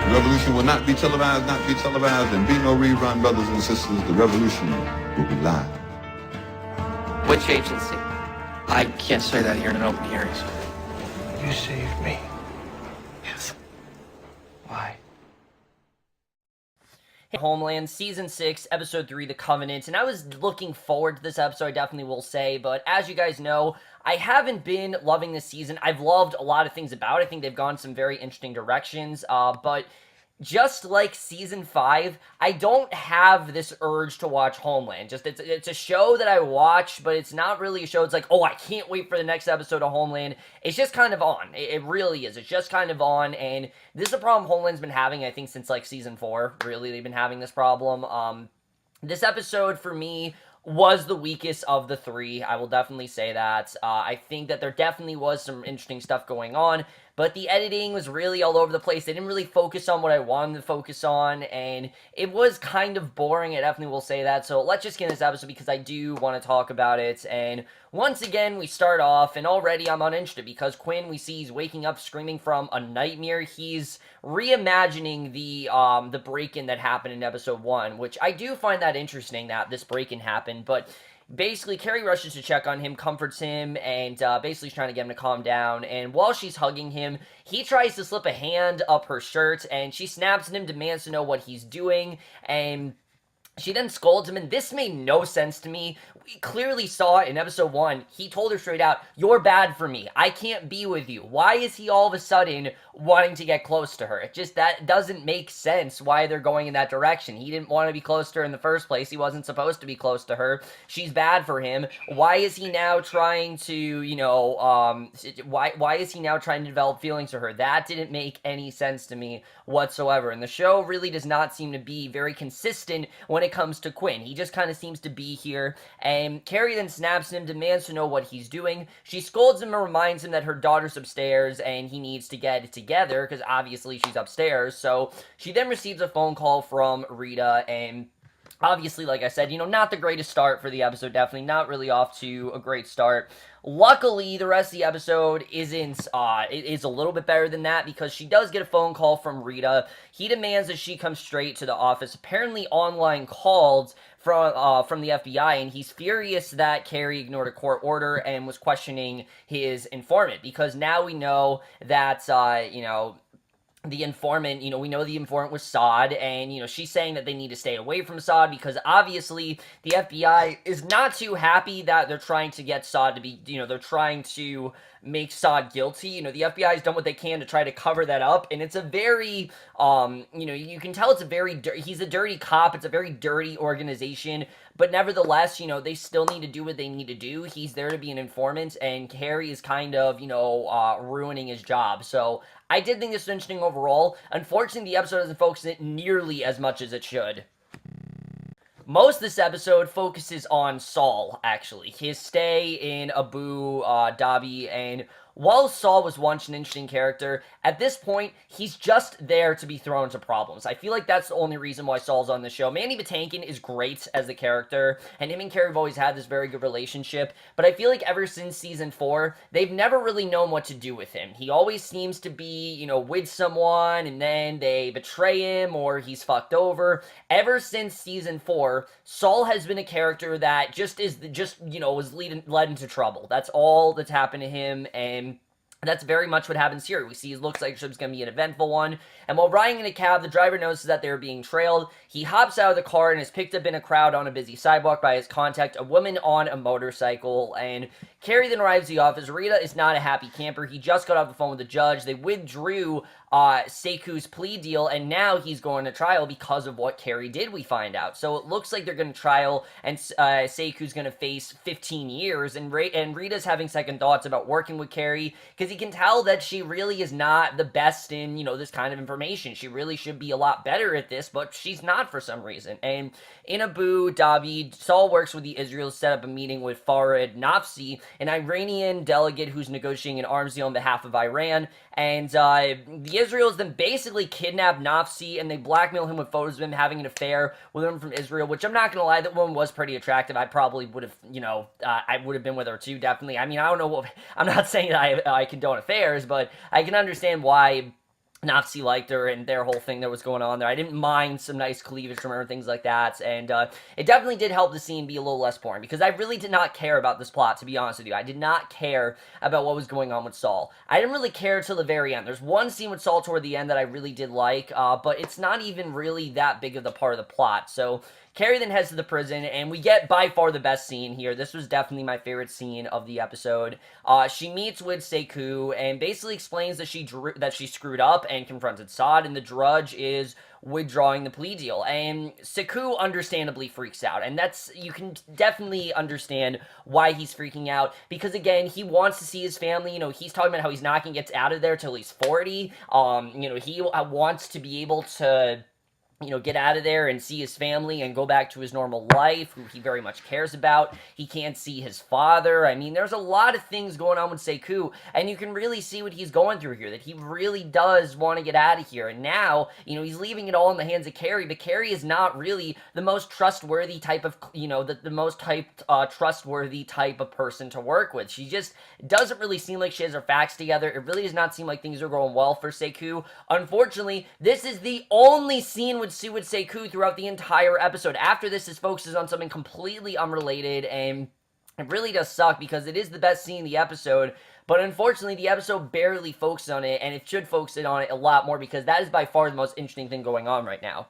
The revolution will not be televised, and be no rerun, brothers and sisters. The revolution will be live. Which agency? I can't say that here in an open hearing, sir. You saved me. Yes. Why? Homeland, Season 6, Episode 3, The Covenant, and I was looking forward to this episode, I definitely will say, but as you guys know, I haven't been loving this season. I've loved a lot of things about it. I think they've gone some very interesting directions, but just like Season 5, I don't have this urge to watch Homeland. Just it's a show that I watch, but it's not really a show. It's like, oh, I can't wait for the next episode of Homeland. It's just kind of on. It really is. It's just kind of on, and this is a problem Homeland's been having, I think, since, like, Season 4. Really, they've been having this problem. This episode, for me, was the weakest of the three. I will definitely say that. I think that there definitely was some interesting stuff going on, but the editing was really all over the place. They didn't really focus on what I wanted to focus on, and it was kind of boring. I definitely will say that. So let's just get in this episode because I do want to talk about it. And once again, we start off, and already I'm uninterested because Quinn, we see he's waking up screaming from a nightmare. He's reimagining the break-in that happened in episode 1, which I do find that interesting that this break-in happened, but basically, Carrie rushes to check on him, comforts him, and basically is trying to get him to calm down. And while she's hugging him, he tries to slip a hand up her shirt, and she snaps at him, demands to know what he's doing, and she then scolds him, and this made no sense to me. We clearly saw it in episode 1. He told her straight out, "You're bad for me. I can't be with you." Why is he all of a sudden wanting to get close to her? It just, that doesn't make sense why they're going in that direction. He didn't want to be close to her in the first place. He wasn't supposed to be close to her. She's bad for him. Why is he now trying to, you know, why is he now trying to develop feelings for her? That didn't make any sense to me whatsoever. And the show really does not seem to be very consistent when it comes to Quinn. He just kind of seems to be here, and Carrie then snaps at him, demands to know what he's doing. She scolds him and reminds him that her daughter's upstairs and he needs to get it together because obviously she's upstairs. So she then receives a phone call from Rita, and obviously, like I said, you know, not the greatest start for the episode, definitely not really off to a great start. Luckily, the rest of the episode isn't, it is a little bit better than that because she does get a phone call from Rita. He demands that she come straight to the office, apparently online called from the FBI, and he's furious that Carrie ignored a court order and was questioning his informant because now we know that, you know, the informant, you know, we know the informant was Saul, and, you know, she's saying that they need to stay away from Saul because obviously the FBI is not too happy that they're trying to get Saul to be, you know, they're trying to make Saul guilty. You know, the FBI has done what they can to try to cover that up, and it's a very, you know, you can tell it's a very, he's a dirty cop, it's a very dirty organization, but nevertheless, you know, they still need to do what they need to do. He's there to be an informant, and Carrie is kind of, you know, ruining his job. So I did think this was interesting overall. Unfortunately, the episode doesn't focus on it nearly as much as it should. Most of this episode focuses on Saul, actually. His stay in Abu Dhabi, and while Saul was once an interesting character, at this point, he's just there to be thrown into problems. I feel like that's the only reason why Saul's on the show. Mandy Patinkin is great as the character, and him and Carrie have always had this very good relationship, but I feel like ever since Season 4, they've never really known what to do with him. He always seems to be, you know, with someone, and then they betray him, or he's fucked over. Ever since Season 4, Saul has been a character that just, you know, was led into trouble. That's all that's happened to him, and that's very much what happens here. We see it looks like it's going to be an eventful one. And while riding in a cab, the driver notices that they're being trailed. He hops out of the car and is picked up in a crowd on a busy sidewalk by his contact, a woman on a motorcycle. And Carrie then arrives at the office. Rita is not a happy camper. He just got off the phone with the judge. They withdrew Sekou's plea deal, and now he's going to trial because of what Carrie did, we find out. So it looks like they're going to trial, and Sekou's going to face 15 years, and Rita's having second thoughts about working with Carrie, because he can tell that she really is not the best in, you know, this kind of information. She really should be a lot better at this, but she's not for some reason. And in Abu Dhabi, Saul works with the Israelis to set up a meeting with Farid Nafsi, an Iranian delegate who's negotiating an arms deal on behalf of Iran, and the Israelis then basically kidnap Nafsi, and they blackmail him with photos of him having an affair with a woman from Israel, which I'm not going to lie, that woman was pretty attractive. I probably would have, you know, I would have been with her too, definitely. I mean, I don't know what, I'm not saying that I condone affairs, but I can understand why Nafsi liked her and their whole thing that was going on there. I didn't mind some nice cleavage from her and things like that, and it definitely did help the scene be a little less boring, because I really did not care about this plot, to be honest with you. I did not care about what was going on with Saul. I didn't really care till the very end. There's one scene with Saul toward the end that I really did like, but it's not even really that big of the part of the plot, so Carrie then heads to the prison, and we get by far the best scene here. This was definitely my favorite scene of the episode. She meets with Sekou and basically explains that she screwed up and confronted Saul, and the Drudge is withdrawing the plea deal. And Sekou understandably freaks out, and you can definitely understand why he's freaking out, because again, he wants to see his family. He's talking about how he's not gonna get out of there till he's 40. He wants to be able to get out of there and see his family and go back to his normal life, who he very much cares about. He can't see his father. I mean, there's a lot of things going on with Sekou, and you can really see what he's going through here, that he really does want to get out of here. And now, he's leaving it all in the hands of Carrie, but Carrie is not really the most trustworthy type of, trustworthy type of person to work with. She just doesn't really seem like she has her facts together. It really does not seem like things are going well for Sekou. Unfortunately, this is the only scene with Sekou throughout the entire episode. After this, it focuses on something completely unrelated, and it really does suck, because it is the best scene in the episode, but unfortunately, the episode barely focuses on it, and it should focus on it a lot more, because that is by far the most interesting thing going on right now.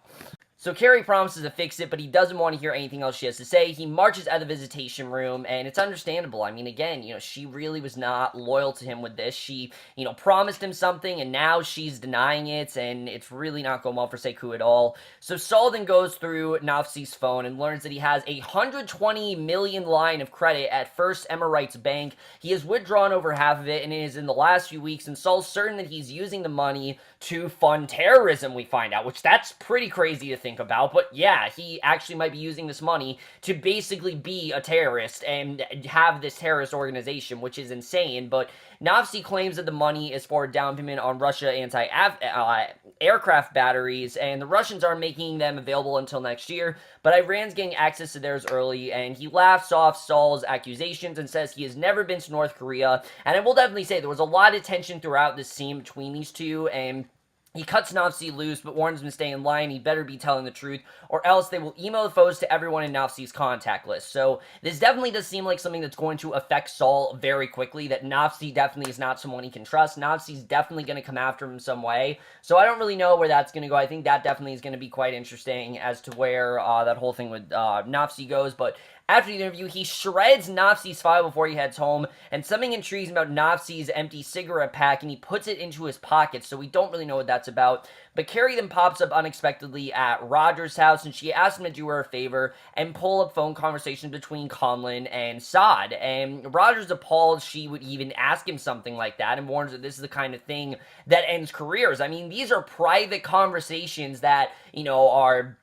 So Carrie promises to fix it, but he doesn't want to hear anything else she has to say. He marches out of the visitation room, and it's understandable. I mean, again, she really was not loyal to him with this. She, promised him something, and now she's denying it, and it's really not going well for Sekou at all. So Saul then goes through Nafsi's phone and learns that he has a 120 million line of credit at First Emirates Bank. He has withdrawn over half of it, and it is in the last few weeks, and Saul's certain that he's using the money to fund terrorism, we find out, which that's pretty crazy to think about. But yeah, he actually might be using this money to basically be a terrorist and have this terrorist organization, which is insane. But Nafsi claims that the money is for a down payment on Russia anti-aircraft batteries, and the Russians are making them available until next year, but Iran's getting access to theirs early, and he laughs off Saul's accusations and says he has never been to North Korea. And I will definitely say there was a lot of tension throughout this scene between these two, and he cuts Nafsi loose, but warns him to stay in line. He better be telling the truth, or else they will email the photos to everyone in Nafsi's contact list. So this definitely does seem like something that's going to affect Saul very quickly, that Nafsi definitely is not someone he can trust. Nafsi's definitely going to come after him in some way. So I don't really know where that's going to go. I think that definitely is going to be quite interesting as to where that whole thing with Nafsi goes, but after the interview, he shreds Nafsi's file before he heads home, and something intrigues him about Nafsi's empty cigarette pack, and he puts it into his pocket, so we don't really know what that's about. But Carrie then pops up unexpectedly at Roger's house, and she asks him to do her a favor and pull up phone conversations between Conlon and Saad. And Roger's appalled she would even ask him something like that, and warns that this is the kind of thing that ends careers. I mean, these are private conversations that, are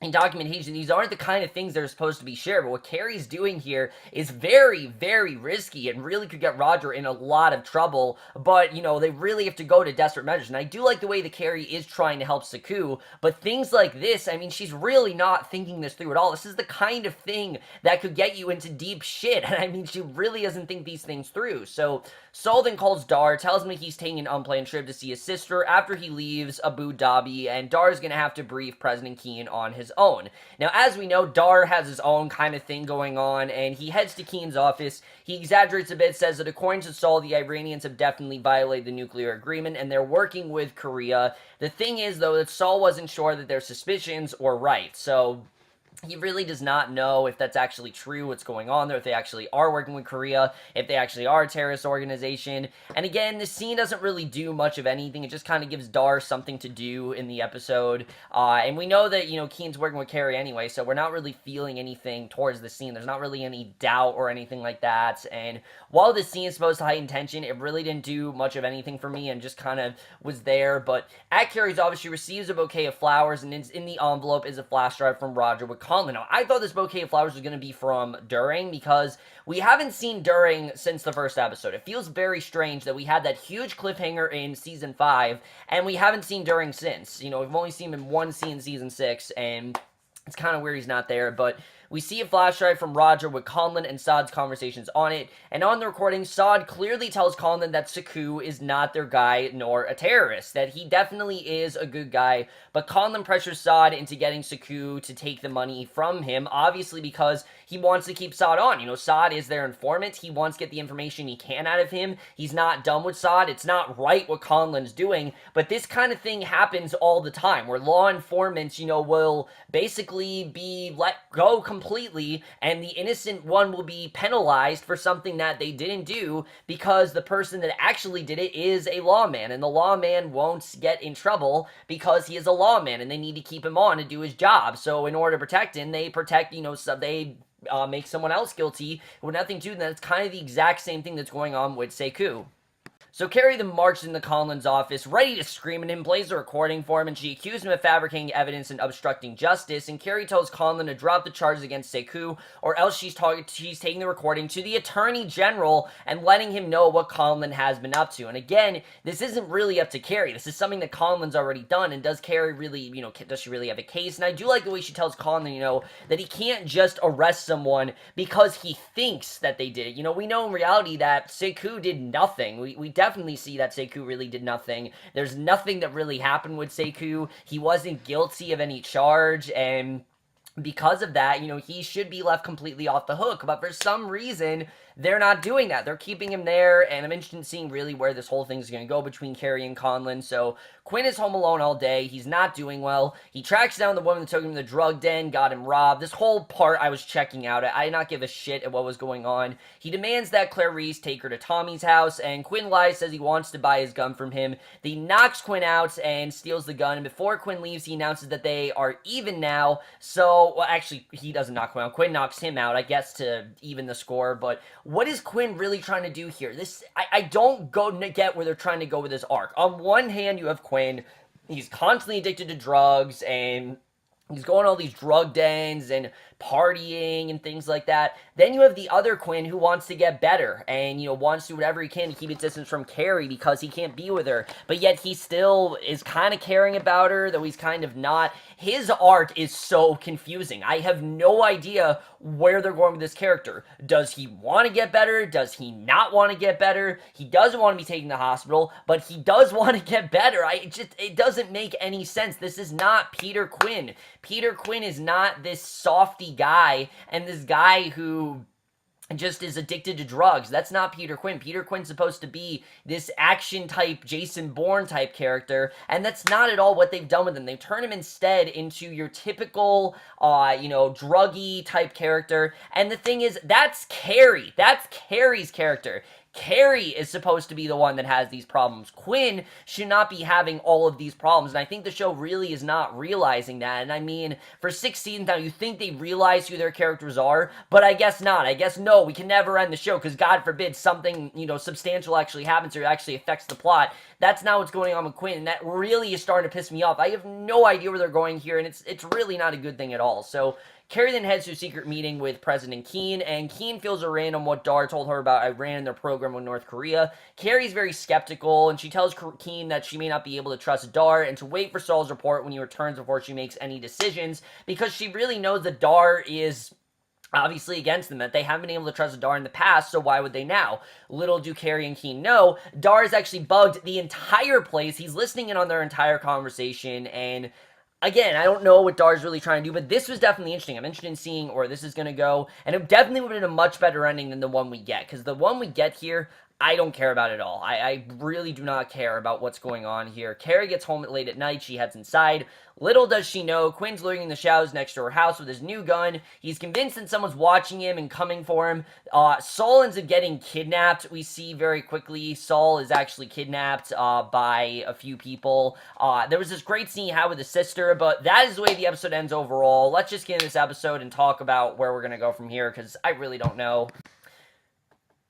in documentation. These aren't the kind of things that are supposed to be shared, but what Carrie's doing here is very, very risky and really could get Roger in a lot of trouble, but, they really have to go to desperate measures. And I do like the way that Carrie is trying to help Sekou, but things like this, I mean, she's really not thinking this through at all. This is the kind of thing that could get you into deep shit, and I mean, she really doesn't think these things through. So Saul then calls Dar, tells him that he's taking an unplanned trip to see his sister after he leaves Abu Dhabi, and Dar's gonna have to brief President Quinn on his own. Now, as we know, Dar has his own kind of thing going on, and he heads to Quinn's office. He exaggerates a bit, says that according to Saul, the Iranians have definitely violated the nuclear agreement, and they're working with Korea. The thing is, though, that Saul wasn't sure that their suspicions were right, so he really does not know if that's actually true, what's going on there, if they actually are working with Korea, if they actually are a terrorist organization. And again, this scene doesn't really do much of anything. It just kind of gives Dar something to do in the episode. And we know that, Keen's working with Carrie anyway, so we're not really feeling anything towards the scene. There's not really any doubt or anything like that. And while this scene is supposed to heighten tension, it really didn't do much of anything for me and just kind of was there. But at Carrie's office, she receives a bouquet of flowers, and in the envelope is a flash drive from Roger with Conlon. Now, I thought this bouquet of flowers was going to be from During, because we haven't seen During since the first episode. It feels very strange that we had that huge cliffhanger in Season 5, and we haven't seen During since. We've only seen him in one scene in Season 6, and it's kind of weird he's not there, but We see a flash drive from Roger with Conlon and Saad's conversations on it, and on the recording, Saad clearly tells Conlon that Sekou is not their guy nor a terrorist, that he definitely is a good guy, but Conlon pressures Saad into getting Sekou to take the money from him, obviously because he wants to keep Saad on. You know, Saad is their informant. He wants to get the information he can out of him. He's not done with Saad. It's not right what Conlon's doing, but this kind of thing happens all the time, where law informants, you know, will basically be let go completely, and the innocent one will be penalized for something that they didn't do because the person that actually did it is a lawman, and the lawman won't get in trouble because he is a lawman, and they need to keep him on to do his job. So in order to protect him, they protect, you know, so they make someone else guilty with nothing to them. That's kind of the exact same thing that's going on with Sekou. So Carrie then marches into Conlon's office, ready to scream at him, plays a recording for him, and she accused him of fabricating evidence and obstructing justice, and Carrie tells Conlon to drop the charges against Sekou, or else she's taking the recording to the Attorney General and letting him know what Conlon has been up to. And again, this isn't really up to Carrie. This is something that Conlon's already done, and does Carrie really, you know, does she really have a case? And I do like the way she tells Conlon, you know, that he can't just arrest someone because he thinks that they did it. You know, we know in reality that Sekou did nothing. We definitely see that Sekou really did nothing. There's nothing that really happened with Sekou. He wasn't guilty of any charge, and because of that, you know, he should be left completely off the hook. But for some reason, they're not doing that. They're keeping him there, and I'm interested in seeing really where this whole thing's going to go between Carrie and Conlon. So Quinn is home alone all day. He's not doing well. He tracks down the woman that took him to the drug den, got him robbed. This whole part I was checking out. I did not give a shit at what was going on. He demands that Clarice take her to Tommy's house, and Quinn lies, says he wants to buy his gun from him. He knocks Quinn out and steals the gun, and before Quinn leaves, he announces that they are even now. So, well, actually, he doesn't knock Quinn out. Quinn knocks him out, I guess, to even the score. But what is Quinn really trying to do here? I don't get where they're trying to go with this arc. On one hand, you have Quinn. He's constantly addicted to drugs, and he's going to all these drug dens and partying and things like that. Then you have the other Quinn who wants to get better and, you know, wants to do whatever he can to keep his distance from Carrie because he can't be with her. But yet he still is kind of caring about her, though he's kind of not. His arc is so confusing. I have no idea where they're going with this character. Does he want to get better? Does he not want to get better? He doesn't want to be taken to the hospital, but he does want to get better. It doesn't make any sense. This is not Peter Quinn. Peter Quinn is not this softy guy and this guy who just is addicted to drugs. That's not Peter Quinn. Peter Quinn's supposed to be this action type, Jason Bourne type character, and that's not at all what they've done with him. They've turned him instead into your typical, you know, druggy type character, and the thing is, that's Carrie. That's Carrie's character. Carrie is supposed to be the one that has these problems. Quinn should not be having all of these problems, and I think the show really is not realizing that. And I mean, for 6 seasons now, you think they realize who their characters are, but I guess not. I guess no, we can never end the show, because God forbid something, you know, substantial actually happens or actually affects the plot. That's not what's going on with Quinn, and that really is starting to piss me off. I have no idea where they're going here, and it's really not a good thing at all. So Carrie then heads to a secret meeting with President Keane, and Keane fills her in on what Dar told her about Iran and their program with North Korea. Carrie's very skeptical, and she tells Keane that she may not be able to trust Dar and to wait for Saul's report when he returns before she makes any decisions, because she really knows that Dar is obviously against them, that they haven't been able to trust Dar in the past, so why would they now? Little do Carrie and Keane know, Dar has actually bugged the entire place. He's listening in on their entire conversation, and again, I don't know what Dar's really trying to do, but this was definitely interesting. I'm interested in seeing where this is going to go, and it definitely would have been a much better ending than the one we get, because the one we get here, I don't care about at all. I really do not care about what's going on here. Carrie gets home late at night. She heads inside. Little does she know, Quinn's lurking in the shadows next to her house with his new gun. He's convinced that someone's watching him and coming for him. Saul ends up getting kidnapped. We see very quickly Saul is actually kidnapped by a few people. There was this great scene he had with his sister, but that is the way the episode ends overall. Let's just get into this episode and talk about where we're going to go from here, because I really don't know.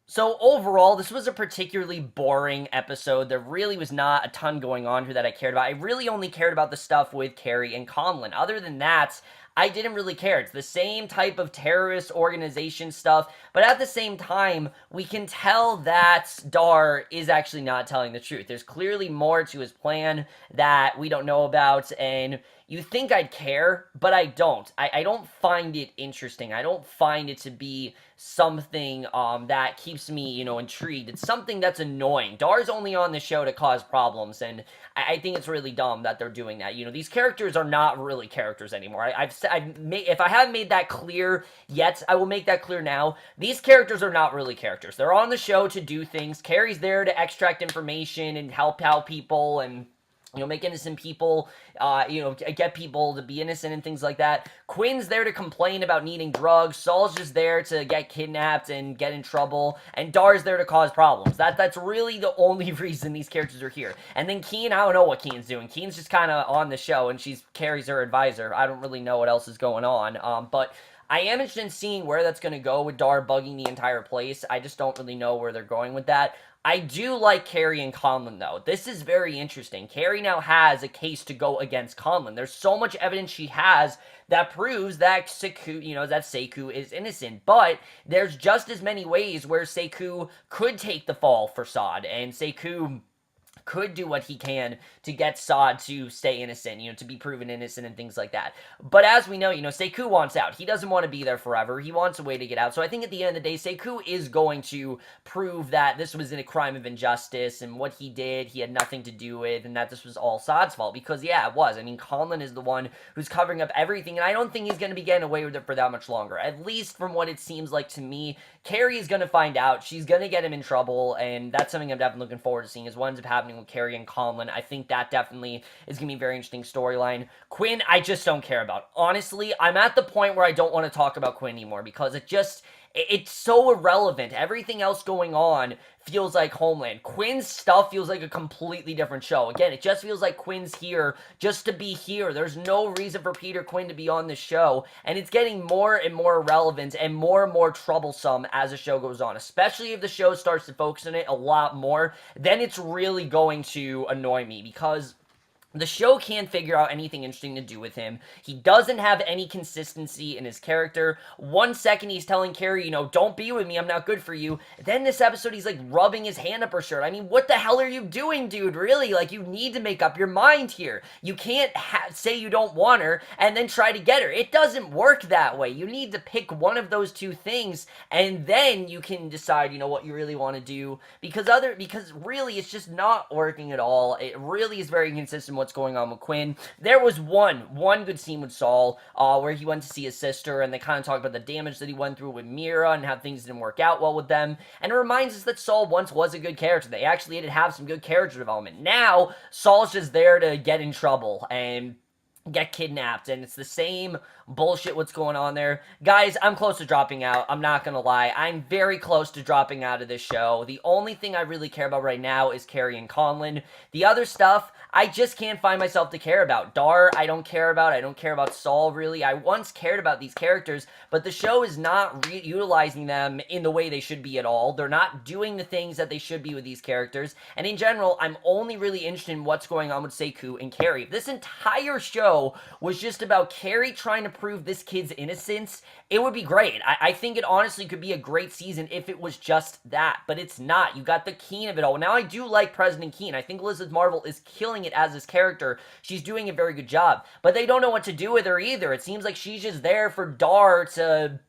So overall, this was a particularly boring episode. There really was not a ton going on here that I cared about. I really only cared about the stuff with Carrie and Conlon. Other than that, I didn't really care. It's the same type of terrorist organization stuff, but at the same time, we can tell that Dar is actually not telling the truth. There's clearly more to his plan that we don't know about, and you think I'd care, but I don't. I don't find it interesting. I don't find it to be something that keeps me, intrigued. It's something that's annoying. Dar's only on the show to cause problems, and I think it's really dumb that they're doing that. These characters are not really characters anymore. If I haven't made that clear yet, I will make that clear now. These characters are not really characters. They're on the show to do things. Carrie's there to extract information and help out people and make innocent people, get people to be innocent and things like that. Quinn's there to complain about needing drugs. Saul's just there to get kidnapped and get in trouble. And Dar's there to cause problems. That's really the only reason these characters are here. And then Quinn, I don't know what Quinn's doing. Quinn's just kind of on the show, and she's Carrie's her advisor. I don't really know what else is going on. But I am interested in seeing where that's going to go with Dar bugging the entire place. I just don't really know where they're going with that. I do like Carrie and Conlon, though. This is very interesting. Carrie now has a case to go against Conlon. There's so much evidence she has that proves that Sekou, is innocent. But there's just as many ways where Sekou could take the fall for Saul, and Sekou could do what he can to get Saul to stay innocent, to be proven innocent and things like that. But as we know, Sekou wants out. He doesn't want to be there forever. He wants a way to get out. So I think at the end of the day, Sekou is going to prove that this was a crime of injustice and what he did, he had nothing to do with, and that this was all Saul's fault. Because, yeah, it was. I mean, Conlon is the one who's covering up everything, and I don't think he's going to be getting away with it for that much longer. At least from what it seems like to me, Carrie is going to find out. She's going to get him in trouble, and that's something I'm definitely looking forward to seeing is what ends up happening with Carrie and Conlon. I think that definitely is going to be a very interesting storyline. Quinn, I just don't care about. Honestly, I'm at the point where I don't want to talk about Quinn anymore because it's so irrelevant. Everything else going on feels like Homeland. Quinn's stuff feels like a completely different show. Again, it just feels like Quinn's here just to be here. There's no reason for Peter Quinn to be on this show, and it's getting more and more irrelevant and more troublesome as the show goes on, especially if the show starts to focus on it a lot more. Then it's really going to annoy me because the show can't figure out anything interesting to do with him. He doesn't have any consistency in his character. 1 second he's telling Carrie, don't be with me, I'm not good for you. Then this episode he's like rubbing his hand up her shirt. I mean, what the hell are you doing, dude? Really? Like, you need to make up your mind here. You can't say you don't want her and then try to get her. It doesn't work that way. You need to pick one of those two things and then you can decide, what you really want to do. Because really it's just not working at all. It really is very inconsistent what's going on with Quinn. There was one good scene with Saul where he went to see his sister and they kind of talked about the damage that he went through with Mira and how things didn't work out well with them. And it reminds us that Saul once was a good character. They actually did have some good character development. Now, Saul's just there to get in trouble and get kidnapped, and it's the same bullshit what's going on there. Guys, I'm close to dropping out. I'm not gonna lie. I'm very close to dropping out of this show. The only thing I really care about right now is Carrie and Conlon. The other stuff, I just can't find myself to care about. Dar, I don't care about. I don't care about Saul, really. I once cared about these characters, but the show is not utilizing them in the way they should be at all. They're not doing the things that they should be with these characters, and in general, I'm only really interested in what's going on with Sekou and Carrie. If this entire show was just about Carrie trying to prove this kid's innocence, it would be great. I think it honestly could be a great season if it was just that, but it's not. You got the Keen of it all. Now, I do like President Keen. I think Elizabeth Marvel is killing it as this character. She's doing a very good job, but they don't know what to do with her either. It seems like she's just there for Dar to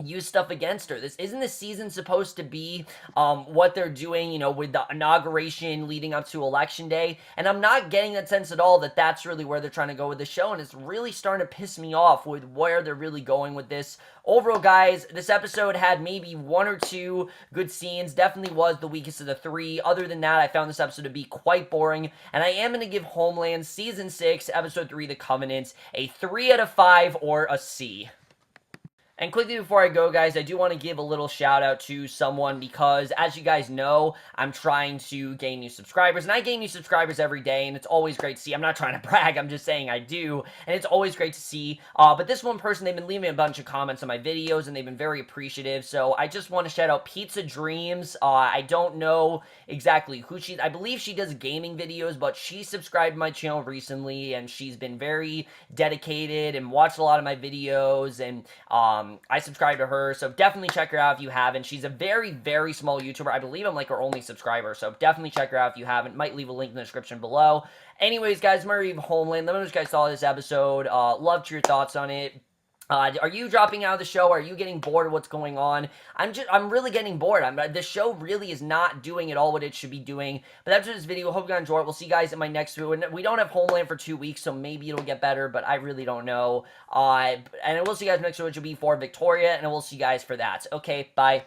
use stuff against her. Isn't this season supposed to be what they're doing, with the inauguration leading up to Election Day? And I'm not getting that sense at all that that's really where they're trying to go with the show, and it's really starting to piss me off with where they're really going with this. Overall, guys, this episode had maybe 1 or 2 good scenes. Definitely was the weakest of the 3. Other than that, I found this episode to be quite boring, and I am going to give Homeland Season 6, Episode 3, The Covenant, a 3 out of 5 or a C. And quickly before I go, guys, I do want to give a little shout out to someone because, as you guys know, I'm trying to gain new subscribers, and I gain new subscribers every day, and it's always great to see. I'm not trying to brag, I'm just saying I do, and it's always great to see. But this one person, they've been leaving a bunch of comments on my videos, and they've been very appreciative, so I just want to shout out Pizza Dreams. I don't know exactly who she is. I believe she does gaming videos, but she subscribed to my channel recently, and she's been very dedicated and watched a lot of my videos, and I subscribe to her, so definitely check her out if you haven't. She's a very, very small YouTuber. I believe I'm like her only subscriber, so definitely check her out if you haven't. Might leave a link in the description below. Anyways, guys, I'm going to review Homeland. Let me know what you guys thought of this episode. Loved your thoughts on it. Are you dropping out of the show? Are you getting bored of what's going on? I'm really getting bored. The show really is not doing at all what it should be doing. But that's this video. Hope you guys enjoy it. We'll see you guys in my next video. And we don't have Homeland for 2 weeks, so maybe it'll get better, but I really don't know. And I will see you guys next video, which will be for Victoria, and I will see you guys for that. Okay, bye.